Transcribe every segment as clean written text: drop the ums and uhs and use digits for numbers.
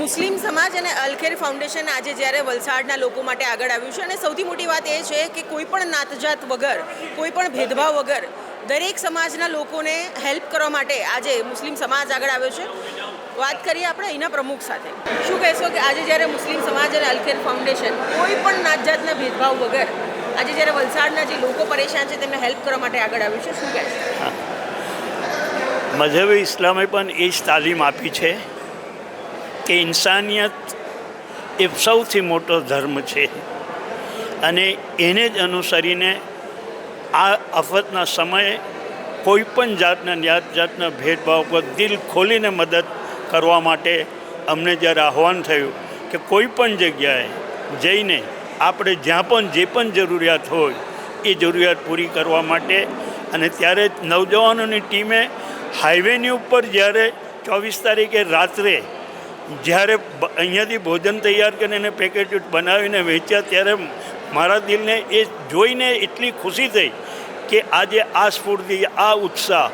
મુસ્લિમ સમાજ અને અલખેર ફાઉન્ડેશન આજે જ્યારે વલસાડના લોકો માટે આગળ આવ્યું છે અને સૌથી મોટી વાત એ છે કે કોઈ પણ નાતજાત વગર, કોઈ પણ ભેદભાવ વગર દરેક સમાજના લોકોને હેલ્પ કરવા માટે આજે મુસ્લિમ સમાજ આગળ આવ્યો છે. વાત કરીએ આપણે અહીંના પ્રમુખ સાથે. શું કહેશો કે આજે જ્યારે મુસ્લિમ સમાજ અને અલખેર ફાઉન્ડેશન કોઈ પણ નાતજાતના ભેદભાવ વગર આજે જ્યારે વલસાડના જે લોકો પરેશાન છે તેમને હેલ્પ કરવા માટે આગળ આવ્યું છે, શું કહેશો? મઝહબે ઇસ્લામે પણ એ જ તાલીમ આપી છે કે ઇન્સાનિયત એ સૌથી મોટો ધર્મ છે અને એને જ અનુસરીને આ આફતના સમયે કોઈ પણ જાતના ભેદભાવ પર દિલ ખોલીને મદદ કરવા માટે અમને જ્યારે આહ્વાન થયું કે કોઈ પણ જગ્યાએ જઈને આપણે જ્યાં પણ જે પણ જરૂરિયાત હોય એ જરૂરિયાત પૂરી કરવા માટે. અને ત્યારે નવજવાનોની ટીમે હાઈવેની ઉપર જ્યારે 24 તારીખે રાત્રે જ્યારે અહીંયાથી ભોજન તૈયાર કરીને પેકેટ બનાવીને વેચ્યા ત્યારે મારા દિલને એ જોઈને એટલી ખુશી થઈ કે આજે આ સ્ફૂર્તિ, આ ઉત્સાહ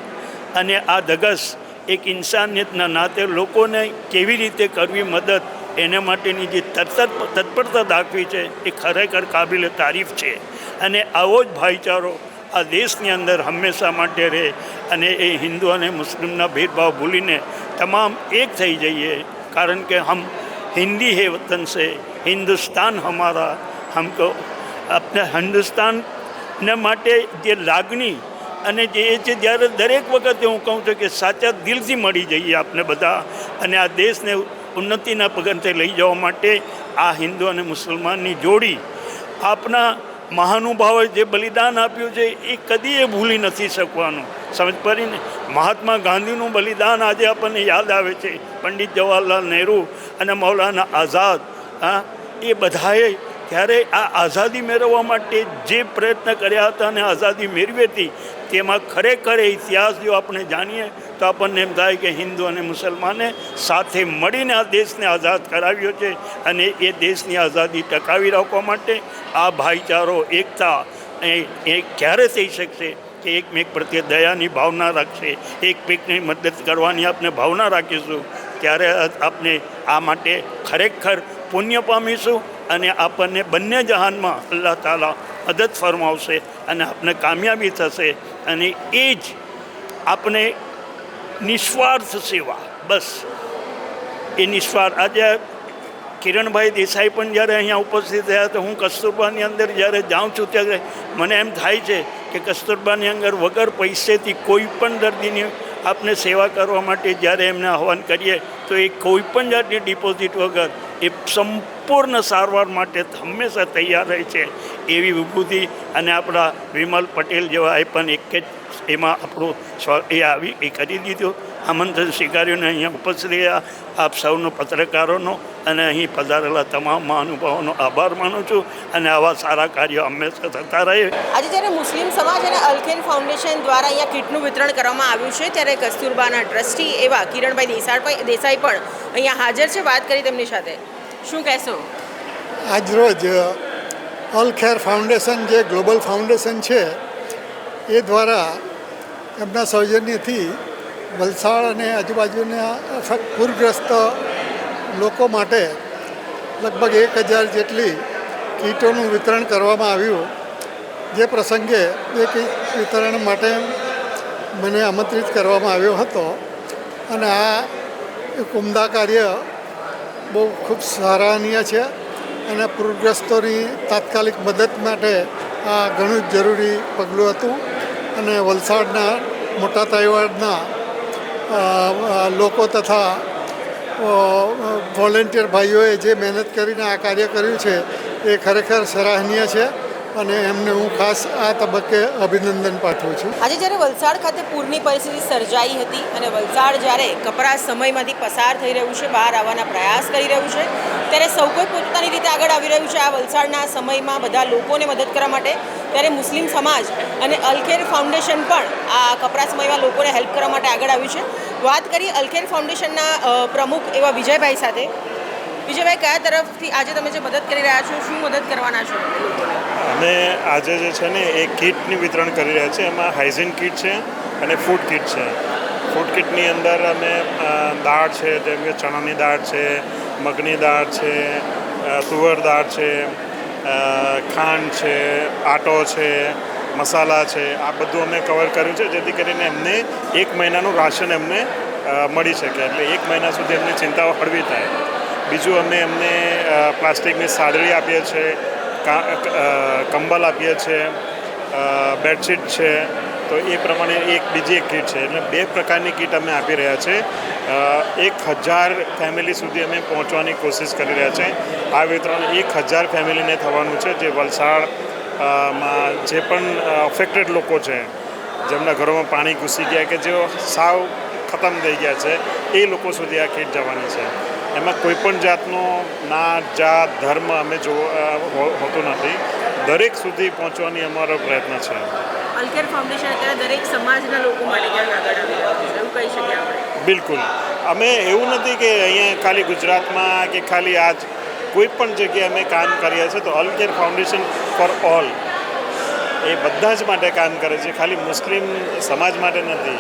અને આ ધગસ એક ઇન્સાનિયતના નાતે લોકોને કેવી રીતે કરવી મદદ, એના માટેની જે તત્પરતા દાખવી છે એ ખરેખર કાબિલે તારીફ છે. અને આવો જ ભાઈચારો આ દેશની અંદર હંમેશા માટે રહે અને એ હિન્દુ અને મુસ્લિમના ભેદભાવ ભૂલીને તમામ એક થઈ જઈએ. કારણ કે હમ હિન્દી હે વતન સે, હિન્દુસ્તાન હમારા, હમકો આપણે હિન્દુસ્તાનને માટે જે લાગણી અને જે એ છે, જ્યારે દરેક વખતે હું કહું છું કે સાચા દિલથી મળી જઈએ આપણે બધા અને આ દેશને ઉન્નતિના પગથિયે લઈ જવા માટે આ હિન્દુ અને મુસલમાનની જોડી આપના મહાનુભાવોએ જે બલિદાન આપ્યું છે એ કદી એ ભૂલી નથી શકવાનું. સમજ પડીને મહાત્મા ગાંધીનું બલિદાન આજે આપણને યાદ આવે છે. પંડિત જવાહરલાલ નહેરુ અને મૌલાના આઝાદ, એ બધાએ ત્યારે આ આઝાદી મેળવવા માટે જે પ્રયત્ન કર્યા હતા અને આઝાદી મેળવી હતી તેમાં ખરેખર ઇતિહાસ જો આપણે જાણીએ તો આપણને એમ થાય કે હિન્દુ અને મુસલમાને સાથે મળીને આ દેશને આઝાદ કરાવ્યો છે. અને એ દેશની આઝાદી ટકાવી રાખવા માટે આ ભાઈચારો, એકતા એ ક્યારે થઈ શકશે કે એકમેક પ્રત્યે દયાની ભાવના રાખશે, એકમેકની મદદ કરવાની આપણે ભાવના રાખીશું ત્યારે આપણે આ માટે ખરેખર પુણ્ય પામીશું અને આપણને બંને જહાનમાં અલ્લાહ તાલા મદદ ફરમાવશે અને આપણે કામયાબી થશે. અને એ જ આપણે નિસ્વાર્થ સેવા, બસ એ નિસ્વાર્થ. આજે કિરણભાઈ દેસાઈ પણ જ્યારે અહીંયા ઉપસ્થિત થયા તો હું કસ્તુરબાની અંદર જ્યારે જાઉં છું ત્યારે મને એમ થાય છે કે કસ્તુરબાની અંદર વગર પૈસેથી કોઈ પણ દર્દીની આપણે સેવા કરવા માટે જ્યારે એમને આહ્વાન કરીએ તો એ કોઈ પણ જાતની ડિપોઝિટ વગર એ સંપૂર્ણ સારવાર માટે હંમેશા તૈયાર રહે છે. એવી વિભૂતિ અને આપણા વિમલ પટેલ જેવા એ પણ એક જ એમાં આપણું એ આવી એ કરી દીધું. આમંત્રણ સ્વીકાર્યું અહીંયા ઉપસ્થિત રહ્યા આપ સૌનો, પત્રકારોનો અને અહીં પધારેલા તમામ મહાનુભાવોનો આભાર માનું છું અને આવા સારા કાર્યો હંમેશા થતા રહે. આજે જ્યારે મુસ્લિમ સમાજ અને અલખેર ફાઉન્ડેશન દ્વારા અહીંયા કીટનું વિતરણ કરવામાં આવ્યું છે ત્યારે કસ્તુરબાના ટ્રસ્ટી એવા કિરણભાઈ દેસાઈ પણ અહીંયા હાજર છે. વાત કરી તેમની સાથે, શું કહેશો? આજરોજ અલખેર ફાઉન્ડેશન જે ગ્લોબલ ફાઉન્ડેશન છે એ દ્વારા એમના સૌજન્યથી વલસાડ અને આજુબાજુના પૂરગ્રસ્ત લોકો માટે લગભગ 1000 જેટલી કીટોનું વિતરણ કરવામાં આવ્યું. જે પ્રસંગે એ કીટ વિતરણ માટે મને આમંત્રિત કરવામાં આવ્યો હતો અને આ એક ઉમદા કાર્ય બહુ ખૂબ સરાહનીય છે અને પૂરગ્રસ્તોની તાત્કાલિક મદદ માટે આ ઘણું જ જરૂરી પગલું હતું. અને વલસાડના મોટા તાઇવાડના લોકો તથા વોલેન્ટિયર ભાઈઓએ જે મહેનત કરીને આ કાર્ય કર્યું છે એ ખરેખર સરાહનીય છે અને એમને હું ખાસ આ તબક્કે અભિનંદન પાઠવું છું. આજે જ્યારે વલસાડ ખાતે પૂરની પરિસ્થિતિ સર્જાઈ હતી અને વલસાડ જ્યારે કપરા સમયમાંથી પસાર થઈ રહ્યું છે, બહાર આવવાના પ્રયાસ કરી રહ્યું છે, ત્યારે સૌ કોઈ પોતાની રીતે આગળ આવી રહ્યું છે આ વલસાડના સમયમાં બધા લોકોને મદદ કરવા માટે. ત્યારે મુસ્લિમ સમાજ અને અલખેર ફાઉન્ડેશન પણ આ કપરા સમયમાં લોકોને હેલ્પ કરવા માટે આગળ આવ્યું છે. વાત કરીએ અલખેર ફાઉન્ડેશનના પ્રમુખ એવા વિજયભાઈ સાથે. વિજયભાઈ, કયા તરફથી આજે તમે જે મદદ કરી રહ્યા છો, શું મદદ કરવાના છો? અમે આજે જે છે ને એ કીટની વિતરણ કરી રહ્યા છીએ. એમાં હાઇજીન કીટ છે અને ફૂડ કીટ છે. ફૂડ કિટની અંદર અમે દાળ છે, જેમ કે ચણાની દાળ છે, મગની દાળ છે, તુવર દાળ છે, ખાંડ છે, આટો છે, મસાલા છે, આ બધું અમે કવર કર્યું છે જેથી કરીને એમને 1 મહિનાનું રાશન એમને મળી શકે, એટલે 1 મહિના સુધી એમની ચિંતાઓ હળવી થાય. બીજું અમે એમને પ્લાસ્ટિકની સાદડી આપીએ છીએ, કંબલ આપીએ છીએ, બેડશીટ છે, તો એ પ્રમાણે બીજી એક કીટ છે, એટલે 2 પ્રકારની કીટ અમે આપી રહ્યા છીએ. 1000 ફેમિલી સુધી અમે પહોંચવાની કોશિશ કરી રહ્યા છીએ. આ વિતરણ 1000 ફેમિલીને થવાનું છે, જે વલસાડમાં જે પણ અફેક્ટેડ લોકો છે, જેમના ઘરોમાં પાણી ઘૂસી ગયા કે જેઓ સાવ ખતમ થઈ ગયા છે, એ લોકો સુધી આ કીટ જવાની છે. એમાં કોઈપણ જાતનો નાત જાત ધર્મ અમે હોતું નથી, દરેક સુધી પહોંચવાની અમારો પ્રયત્ન છે. અલકેર ફાઉન્ડેશન અત્યારે દરેક સમાજના લોકો માટે ક્યાં આગળ આવી રહ્યું છે એવું કહી શકીએ આપણે? બિલકુલ. અમે એવું નથી કે અહીંયા ખાલી ગુજરાતમાં કે ખાલી આજ કોઈ પણ જગ્યાએ અમે કામ કરીએ છીએ, તો અલકેર ફાઉન્ડેશન ફોર ઓલ એ બધા જ માટે કામ કરે છે, ખાલી મુસ્લિમ સમાજ માટે નથી.